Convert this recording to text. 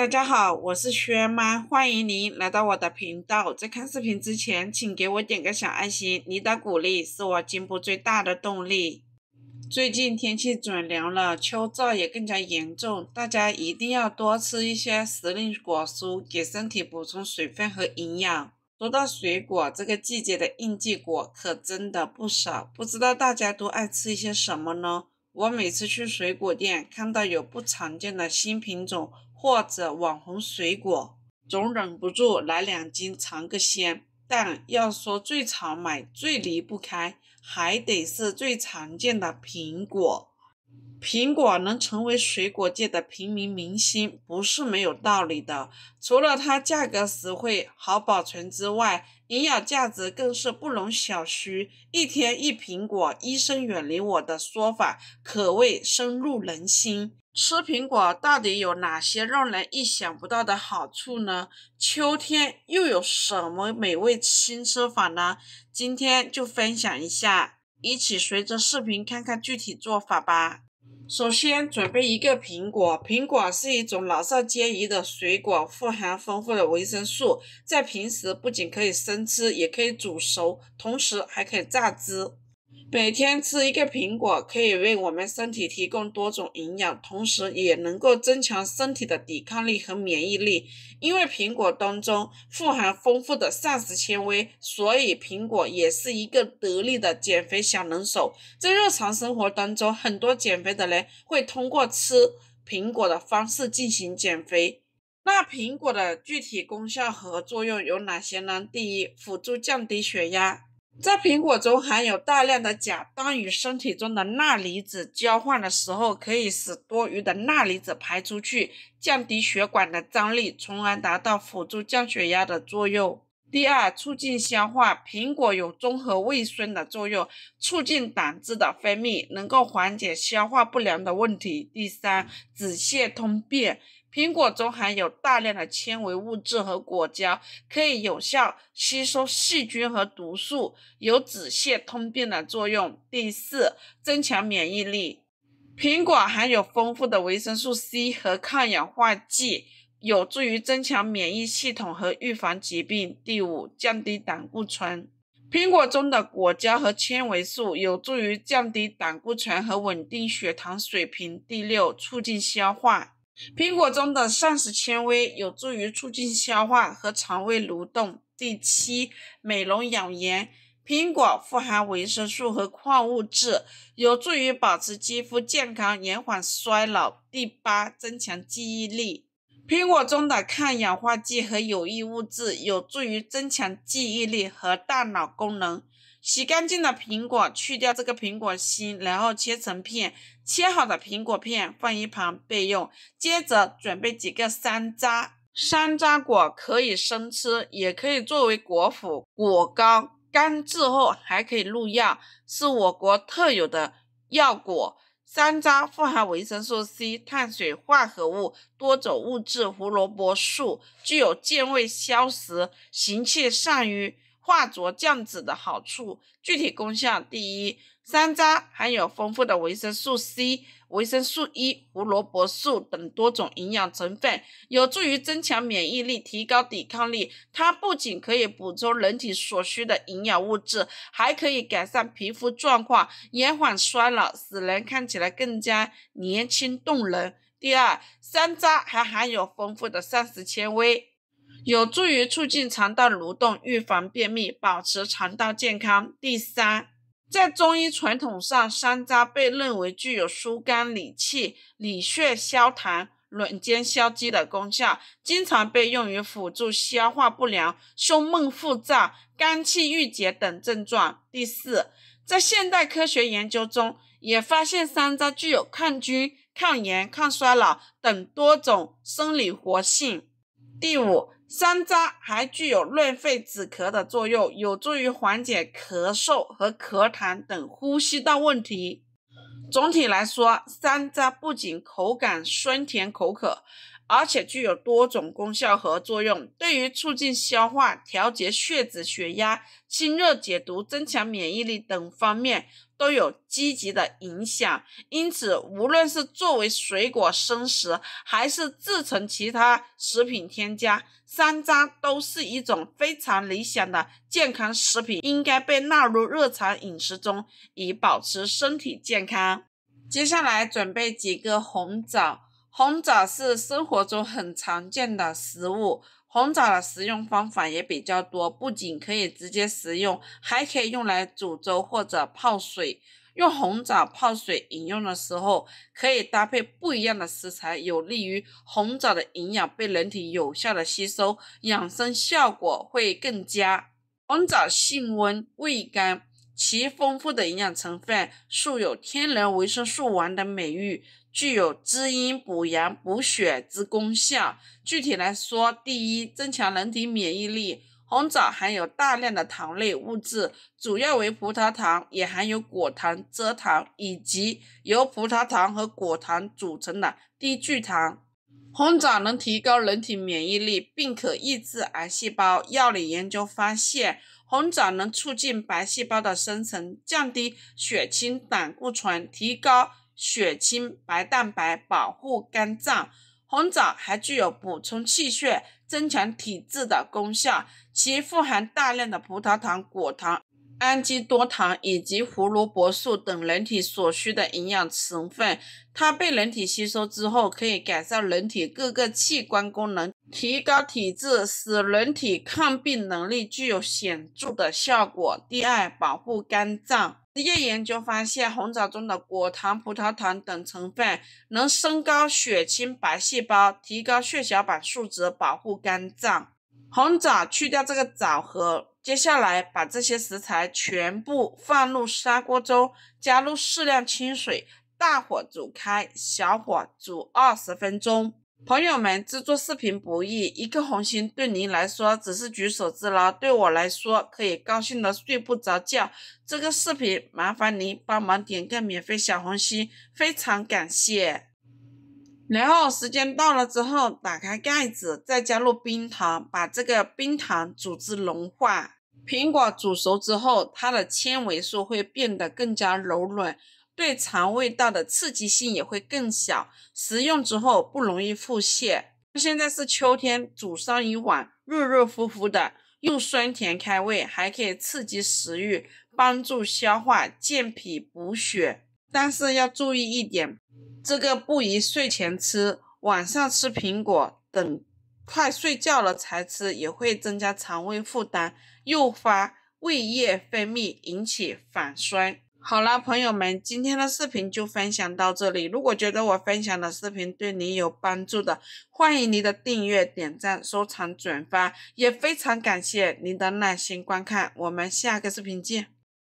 大家好，我是轩妈，欢迎您来到我的频道。在看视频之前，请给我点个小爱心，你的鼓励是我进步最大的动力。最近天气转凉了，秋燥也更加严重，大家一定要多吃一些时令果蔬，给身体补充水分和营养。说到水果，这个季节的应季果可真的不少，不知道大家都爱吃一些什么呢？我每次去水果店，看到有不常见的新品种或者网红水果，总忍不住来2斤尝个鲜。但要说最常买、最离不开，还得是最常见的苹果。苹果能成为水果界的平民明星，不是没有道理的。除了它价格实惠、好保存之外，营养价值更是不容小觑。一天一苹果，医生远离我的说法，可谓深入人心。吃苹果到底有哪些让人意想不到的好处呢？秋天又有什么美味新吃法呢？今天就分享一下，一起随着视频看看具体做法吧。首先准备一个苹果，苹果是一种老少皆宜的水果，富含丰富的维生素，在平时不仅可以生吃，也可以煮熟，同时还可以榨汁。每天吃一个苹果，可以为我们身体提供多种营养，同时也能够增强身体的抵抗力和免疫力。因为苹果当中富含丰富的膳食纤维，所以苹果也是一个得力的减肥小能手。在日常生活当中，很多减肥的人会通过吃苹果的方式进行减肥。那苹果的具体功效和作用有哪些呢？第一，辅助降低血压。在苹果中含有大量的钾，当与身体中的钠离子交换的时候，可以使多余的钠离子排出去，降低血管的张力，从而达到辅助降血压的作用。第二，促进消化。苹果有中和胃酸的作用，促进胆汁的分泌，能够缓解消化不良的问题。第三，止泻通便。苹果中含有大量的纤维物质和果胶，可以有效吸收细菌和毒素，有止泻通便的作用。第四，增强免疫力。苹果含有丰富的维生素 C 和抗氧化剂，有助于增强免疫系统和预防疾病。第五，降低胆固醇。苹果中的果胶和纤维素有助于降低胆固醇和稳定血糖水平。第六，促进消化。苹果中的膳食纤维有助于促进消化和肠胃蠕动。第七，美容养颜。苹果富含维生素和矿物质，有助于保持肌肤健康，延缓衰老。第八，增强记忆力。苹果中的抗氧化剂和有益物质有助于增强记忆力和大脑功能。洗干净的苹果，去掉这个苹果心，然后切成片。切好的苹果片放一旁备用。接着准备几个山楂。山楂果可以生吃，也可以作为果脯、果膏，干制后还可以入药，是我国特有的药果。山楂富含维生素 C、碳水化合物、多种物质、胡萝卜素，具有健胃消食、行气散瘀、化浊降脂的好处。具体功效：第一，山楂含有丰富的维生素 C、维生素 E、胡萝卜素等多种营养成分，有助于增强免疫力，提高抵抗力。它不仅可以补充人体所需的营养物质，还可以改善皮肤状况，延缓衰老，使人看起来更加年轻动人。第二，山楂还含有丰富的膳食纤维，有助于促进肠道蠕动，预防便秘，保持肠道健康。第三，在中医传统上，山楂被认为具有疏肝理气、理血消痰、软坚消积的功效，经常被用于辅助消化不良、胸闷腹胀、肝气郁结等症状。第四，在现代科学研究中，也发现山楂具有抗菌、抗炎、抗衰老等多种生理活性。第五，山楂还具有润肺止咳的作用，有助于缓解咳嗽和咳痰等呼吸道问题。总体来说，山楂不仅口感酸甜口渴，而且具有多种功效和作用，对于促进消化、调节血脂、血压、清热解毒、增强免疫力等方面都有积极的影响。因此，无论是作为水果生食，还是制成其他食品添加，山楂都是一种非常理想的健康食品，应该被纳入日常饮食中，以保持身体健康。接下来准备几个红枣。红枣是生活中很常见的食物，红枣的食用方法也比较多，不仅可以直接食用，还可以用来煮粥或者泡水。用红枣泡水饮用的时候，可以搭配不一样的食材，有利于红枣的营养被人体有效的吸收，养生效果会更佳。红枣性温，味甘，其丰富的营养成分素有天然维生素王的美誉，具有滋阴补阳补血之功效。具体来说，第一，增强人体免疫力。红枣含有大量的糖类物质，主要为葡萄糖，也含有果糖、蔗糖以及由葡萄糖和果糖组成的低聚糖。红枣能提高人体免疫力，并可抑制癌细胞。药理研究发现，红枣能促进白细胞的生成，降低血清胆固醇，提高血清白蛋白，保护肝脏。红枣还具有补充气血、增强体质的功效，其富含大量的葡萄糖、果糖、氨基多糖以及胡萝卜素等人体所需的营养成分。它被人体吸收之后，可以改善人体各个器官功能，提高体质，使人体抗病能力具有显著的效果。第二，保护肝脏。实验研究发现，红枣中的果糖、葡萄糖等成分能升高血清白细胞，提高血小板数值，保护肝脏。红枣去掉这个枣核，接下来把这些食材全部放入砂锅中，加入适量清水，大火煮开，小火煮20分钟。朋友们，制作视频不易，一颗红心对您来说只是举手之劳，对我来说可以高兴的睡不着觉。这个视频麻烦您帮忙点个免费小红心，非常感谢。然后时间到了之后，打开盖子，再加入冰糖，把这个冰糖煮至融化。苹果煮熟之后，它的纤维素会变得更加柔软，对肠胃道的刺激性也会更小，食用之后不容易腹泻。现在是秋天，煮上一碗，热热乎乎的，用酸甜开胃，还可以刺激食欲，帮助消化，健脾补血。但是要注意一点，这个不宜睡前吃，晚上吃苹果，等快睡觉了才吃，也会增加肠胃负担，诱发胃液分泌，引起反酸。好啦，朋友们，今天的视频就分享到这里。如果觉得我分享的视频对你有帮助的，欢迎你的订阅、点赞、收藏、转发，也非常感谢您的耐心观看。我们下个视频见。